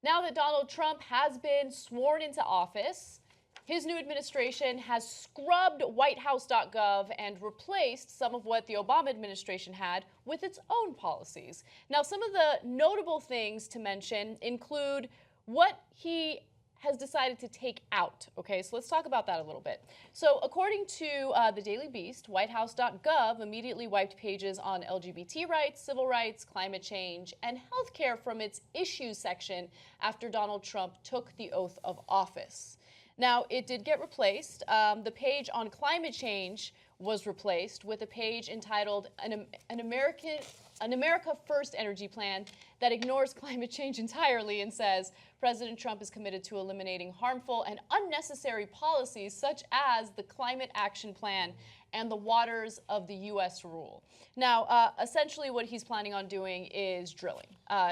Now that Donald Trump has been sworn into office, his new administration has scrubbed WhiteHouse.gov and replaced some of what the Obama administration had with its own policies. Now, some of the notable things to mention include what he has decided to take out. Okay, so let's talk about that a little bit. So according to the Daily Beast, WhiteHouse.gov immediately wiped pages on LGBT rights, civil rights, climate change, and healthcare from its issues section after Donald Trump took the oath of office. Now, it did get replaced. The page on climate change was replaced with a page entitled An America First Energy Plan that ignores climate change entirely and says President Trump is committed to eliminating harmful and unnecessary policies such as the Climate Action Plan and the Waters of the U.S. Rule. Now, essentially what he's planning on doing is drilling.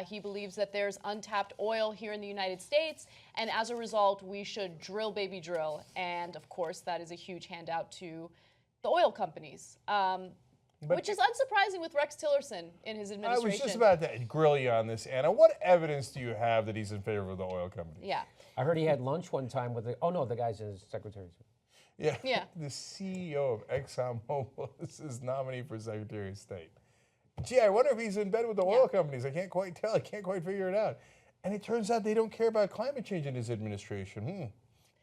He believes that there's untapped oil here in the United States, and as a result, we should drill, baby, drill. And of course, that is a huge handout to the oil companies. Which is unsurprising with Rex Tillerson in his administration. I was just about to grill you on this, Anna. What evidence do you have that he's in favor of the oil companies? Yeah. I heard he had lunch one time with the guy's his secretary. Yeah. The CEO of ExxonMobil is his nominee for Secretary of State. Gee, I wonder if he's in bed with the oil companies. I can't quite tell. I can't quite figure it out. And it turns out they don't care about climate change in his administration.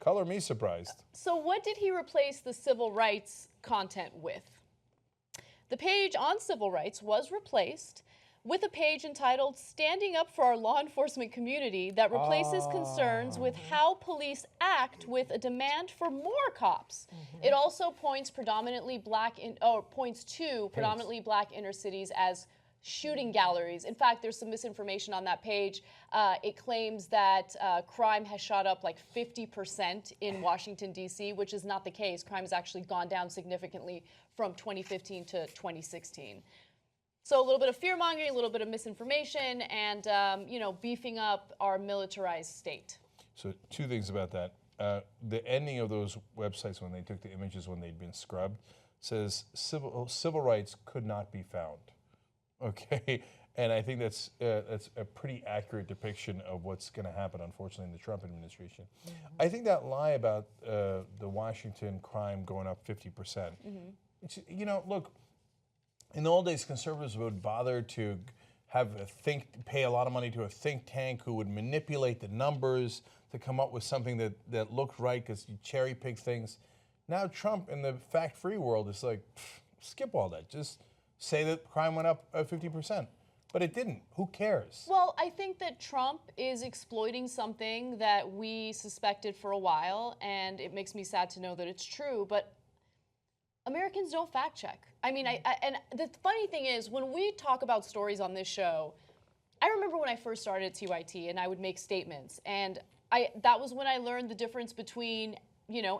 Color me surprised. So what did he replace the civil rights content with? The page on civil rights was replaced with a page entitled Standing Up for Our Law Enforcement Community that replaces concerns with how police act with a demand for more cops. It also points to predominantly black inner cities as shooting galleries. In fact, there's some misinformation on that page. It claims that crime has shot up like 50% in Washington, D.C., which is not the case. Crime has actually gone down significantly from 2015 to 2016. So a little bit of fear-mongering, a little bit of misinformation, and beefing up our militarized state. So two things about that. The ending of those websites when they took the images when they'd been scrubbed says civil rights could not be found. Okay, and I think that's a pretty accurate depiction of what's going to happen, unfortunately, in the Trump administration. I think that lie about the Washington crime going up 50%. Look, in the old days, conservatives would bother to pay a lot of money to a think tank who would manipulate the numbers to come up with something that looked right because you cherry pick things. Now Trump in the fact-free world is like, skip all that. Just say that crime went up 50%. But it didn't. Who cares? Well, I think that Trump is exploiting something that we suspected for a while, and it makes me sad to know that it's true, but Americans don't fact check. I mean, and the funny thing is, when we talk about stories on this show, I remember when I first started at TYT and I would make statements, and that was when I learned the difference between,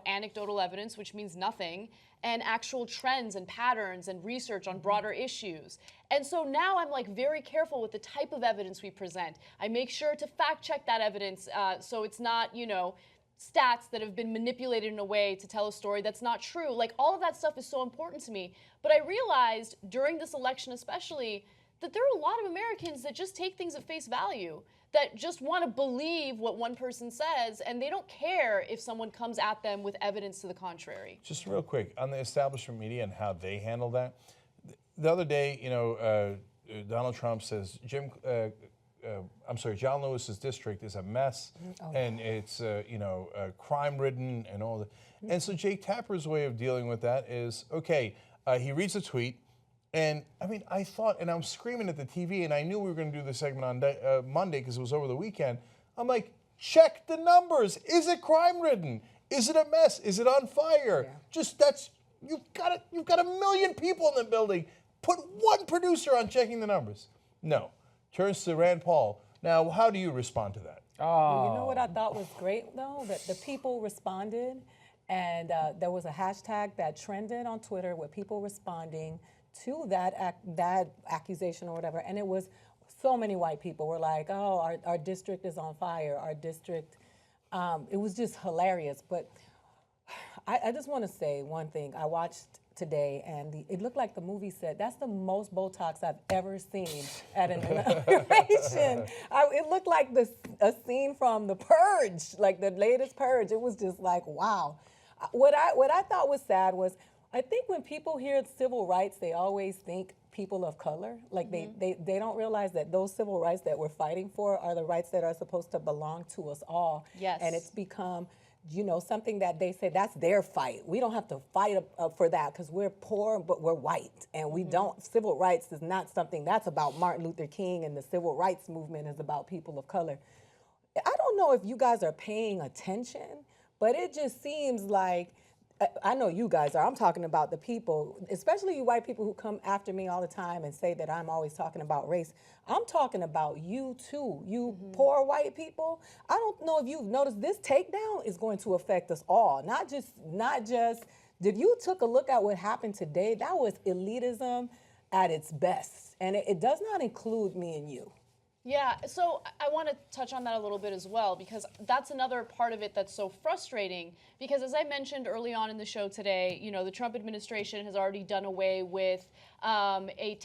anecdotal evidence, which means nothing, and actual trends and patterns and research on broader issues. And so now I'm like very careful with the type of evidence we present. I make sure to fact check that evidence so it's not, stats that have been manipulated in a way to tell a story that's not true. Like, all of that stuff is so important to me. But I realized during this election especially that there are a lot of Americans that just take things at face value, that just want to believe what one person says, and they don't care if someone comes at them with evidence to the contrary. Just real quick, on the establishment media and how they handle that. The other day, Donald Trump says John Lewis's district is a mess, and it's crime-ridden and all that. And so Jake Tapper's way of dealing with that is, he reads a tweet, and I thought, and I'm screaming at the TV, and I knew we were going to do this segment on Monday because it was over the weekend. I'm like, check the numbers. Is it crime-ridden? Is it a mess? Is it on fire? Yeah. You've got a million people in the building. Put one producer on checking the numbers. No. Turns to Rand Paul. Now, how do you respond to that? Well, you know what I thought was great, though? That the people responded, and there was a hashtag that trended on Twitter with people responding to that accusation or whatever, and it was so many white people were like, oh, our district is on fire, our district. It was just hilarious. But I just want to say one thing. I watched today, and it looked like the movie said, that's the most Botox I've ever seen at an inauguration. It looked like a scene from The Purge, like the latest Purge. It was just like, wow. What I thought was sad was, I think when people hear civil rights, they always think people of color. Like they don't realize that those civil rights that we're fighting for are the rights that are supposed to belong to us all. Yes. And it's become, something that they say that's their fight. We don't have to fight for that because we're poor, but we're white. And we don't, civil rights is not something that's about Martin Luther King, and the civil rights movement is about people of color. I don't know if you guys are paying attention, but it just seems like, I know you guys are. I'm talking about the people, especially you white people who come after me all the time and say that I'm always talking about race. I'm talking about you too, you poor white people. I don't know if you've noticed this takedown is going to affect us all. Not just, if you took a look at what happened today, that was elitism at its best. And it does not include me and you. Yeah, so I want to touch on that a little bit as well, because that's another part of it that's so frustrating. Because as I mentioned early on in the show today, the Trump administration has already done away with a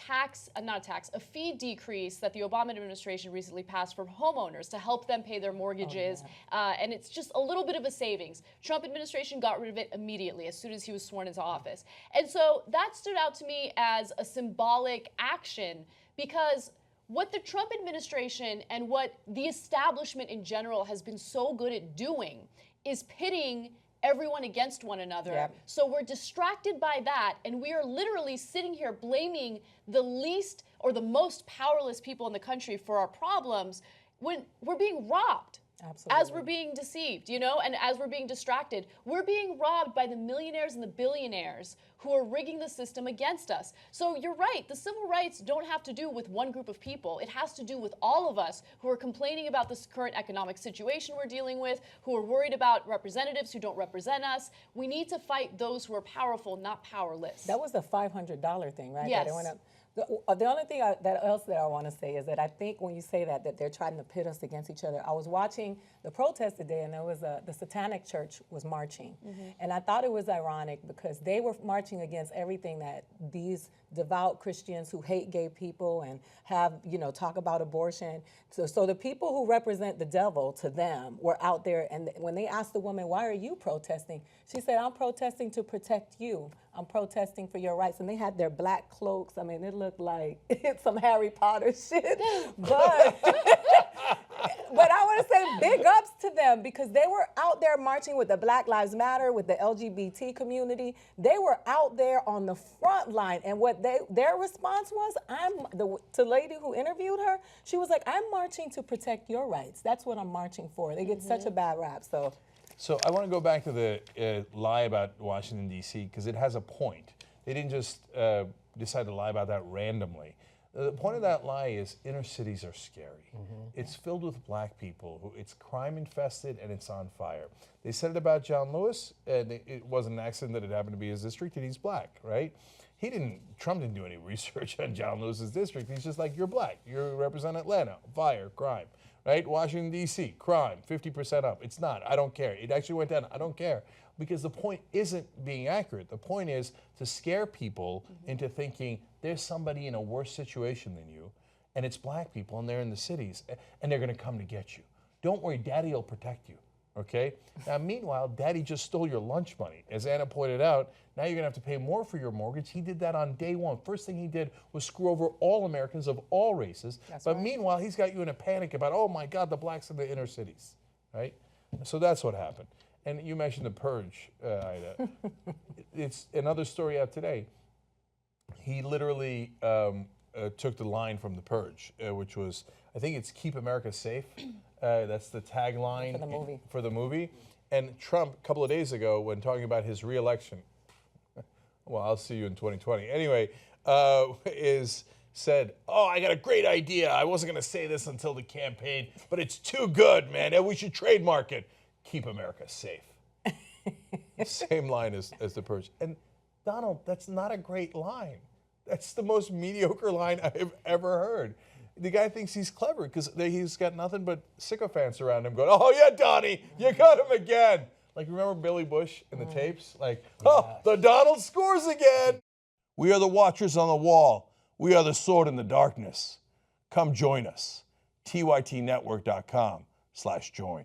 fee decrease that the Obama administration recently passed for homeowners to help them pay their mortgages. And it's just a little bit of a savings. Trump administration got rid of it immediately as soon as he was sworn into office. And so that stood out to me as a symbolic action, because what the Trump administration and what the establishment in general has been so good at doing is pitting everyone against one another. Yep. So we're distracted by that, and we are literally sitting here blaming the least or the most powerless people in the country for our problems when we're being robbed. Absolutely. As we're being deceived, and as we're being distracted. We're being robbed by the millionaires and the billionaires who are rigging the system against us. So you're right, the civil rights don't have to do with one group of people. It has to do with all of us who are complaining about this current economic situation we're dealing with, who are worried about representatives who don't represent us. We need to fight those who are powerful, not powerless. That was the $500 thing, right? Yes. That it went up. The only thing else that I want to say is that I think when you say that they're trying to pit us against each other, I was watching the protest today, and there was the Satanic Church was marching. And I thought it was ironic because they were marching against everything that these devout Christians who hate gay people and have, talk about abortion. So the people who represent the devil to them were out there, and when they asked the woman, why are you protesting? She said, I'm protesting to protect you. I'm protesting for your rights. And they had their black cloaks. I mean, it looked like some Harry Potter shit. But I want to say big ups to them, because they were out there marching with the Black Lives Matter, with the LGBT community. They were out there on the front line. And what their response was, to the lady who interviewed her, she was like, I'm marching to protect your rights. That's what I'm marching for. They get such a bad rap. So I want to go back to the lie about Washington, D.C., because it has a point. They didn't just decide to lie about that randomly. The point of that lie is inner cities are scary. It's filled with black people. It's crime infested and it's on fire. They said it about John Lewis, and it wasn't an accident that it happened to be his district, and he's black, right? Trump didn't do any research on John Lewis's district. He's just like, you're black. You represent Atlanta, fire, crime. Right? Washington, D.C., crime, 50% up. It's not. I don't care. It actually went down. I don't care. Because the point isn't being accurate. The point is to scare people into thinking there's somebody in a worse situation than you, and it's black people, and they're in the cities, and they're going to come to get you. Don't worry, Daddy will protect you. Okay? Now, meanwhile, Daddy just stole your lunch money. As Anna pointed out, now you're going to have to pay more for your mortgage. He did that on day one. First thing he did was screw over all Americans of all races. But meanwhile, he's got you in a panic about, oh my God, the blacks in the inner cities, right? So that's what happened. And you mentioned the purge, Aida. It's another story out today. He literally took the line from the purge, which was, I think it's "Keep America Safe." That's the tagline for the movie. And Trump, a couple of days ago, when talking about his re-election, well, I'll see you in 2020. Anyway, said, oh, I got a great idea. I wasn't going to say this until the campaign, but it's too good, man, and we should trademark it. Keep America safe. Same line as the purge. And Donald, that's not a great line. That's the most mediocre line I've ever heard. The guy thinks he's clever because he's got nothing but sycophants around him going, oh yeah, Donnie, you got him again. Like, remember Billy Bush in the tapes? Like, oh, the Donald scores again. We are the watchers on the wall. We are the sword in the darkness. Come join us. tytnetwork.com/join.